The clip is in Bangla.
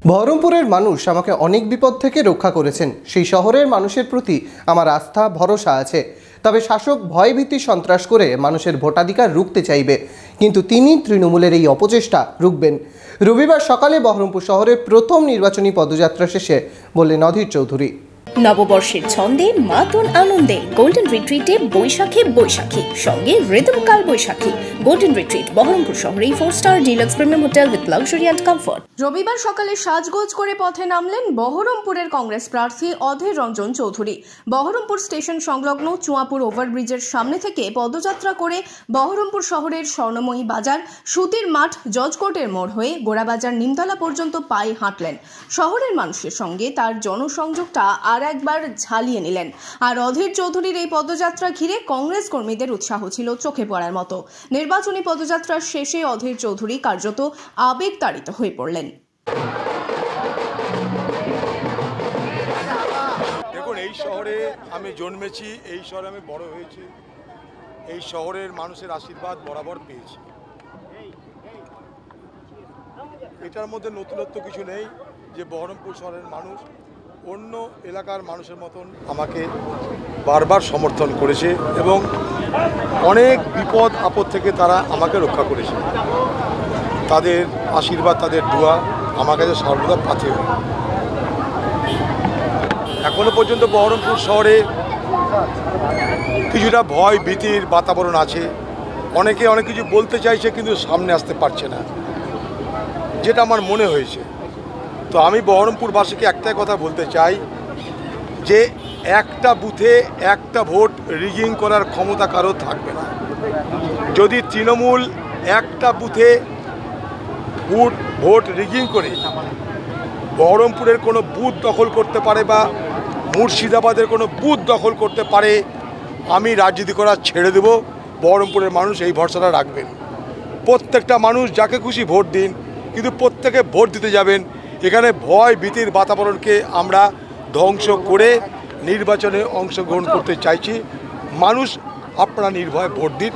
বহরমপুরের মানুষ আমাকে অনেক বিপদ থেকে রক্ষা করেছেন। সেই শহরের মানুষের প্রতি আমার আস্থা ভরসা আছে। তবে শাসক ভয়ভীতি সন্ত্রাস করে মানুষের ভোটাধিকার রুখতে চাইবে, কিন্তু তিনি তৃণমূলের এই অপচেষ্টা রুখবেন। রবিবার সকালে বহরমপুর শহরে প্রথম নির্বাচনী পদযাত্রা শেষে বললেন অধীর চৌধুরী। নববর্ষের ছন্দে মাতন আনন্দে গোল্ডেন রিট্রিটে বৈশাখী সঙ্গে রিদম কাল বৈশাখী। গোল্ডেন রিট্রিট বহরমপুর শহরে four star deluxe premium hotel with luxury and comfort. রবিবার সকালে সাজগোজ করে পথে নামলেন বহরমপুরের কংগ্রেস প্রার্থী অধীর রঞ্জন চৌধুরী। বহরমপুর স্টেশন সংলগ্ন চুয়াপুর ওভারব্রিজের সামনে থেকে পদযাত্রা করে বহরমপুর শহরের স্বর্ণময়ী বাজার, সুতির মাঠ, জজকোর্টের মোড় হয়ে গোড়াবাজার নিমতলা পর্যন্ত পায়ে হাঁটলেন। শহরের মানুষের সঙ্গে তার জনসংযোগটা আর একবার ঝালিয়ে নিলেন। আর অধীর চৌধুরীর এই পদযাত্রা ঘিরে কংগ্রেস কর্মীদের উৎসাহ ছিল চোখে পড়ার মতো। নির্বাচনী পদযাত্রার শেষে অধীর চৌধুরী কার্যত আবেগতাড়িত হয়ে পড়লেন। দেখুন, এই শহরে আমি জন্মেছি, এই শহরে আমি বড় হয়েছি, এই শহরের মানুষের আশীর্বাদ বরাবর পেয়েছি। এটার মধ্যে নতুনত্ব কিছু নেই যে বহরমপুর শহরের মানুষ অন্য এলাকার মানুষের মতন আমাকে বারবার সমর্থন করেছে এবং অনেক বিপদ আপদ থেকে তারা আমাকে রক্ষা করেছে। তাদের আশীর্বাদ, তাদের দোয়া আমার কাছে সর্বদা পাথেয়। এখনো পর্যন্ত বহরমপুর শহরে কিছুটা ভয় ভীতির বাতাবরণ আছে। অনেকে অনেক কিছু বলতে চাইছে কিন্তু সামনে আসতে পারছে না, যেটা আমার মনে হয়েছে। তো আমি বহরমপুরবাসীকে একটাই কথা বলতে চাই যে একটা বুথে একটা ভোট রিগিং করার ক্ষমতা কারো থাকবে না। যদি তৃণমূল একটা বুথে ভোট রিগিং করে বহরমপুরের কোনো বুথ দখল করতে পারে বা মুর্শিদাবাদের কোনো বুথ দখল করতে পারে, আমি রাজনীতি করা ছেড়ে দেব। বহরমপুরের মানুষ এই ভরসাটা রাখবেন। প্রত্যেকটা মানুষ যাকে খুশি ভোট দিন, কিন্তু প্রত্যেকে ভোট দিতে যাবেন। এখানে ভয় ভীতির বাতাবরণকে আমরা ধ্বংস করে নির্বাচনে অংশগ্রহণ করতে চাইছি। মানুষ আপনারা নির্ভয়ে ভোট দিন।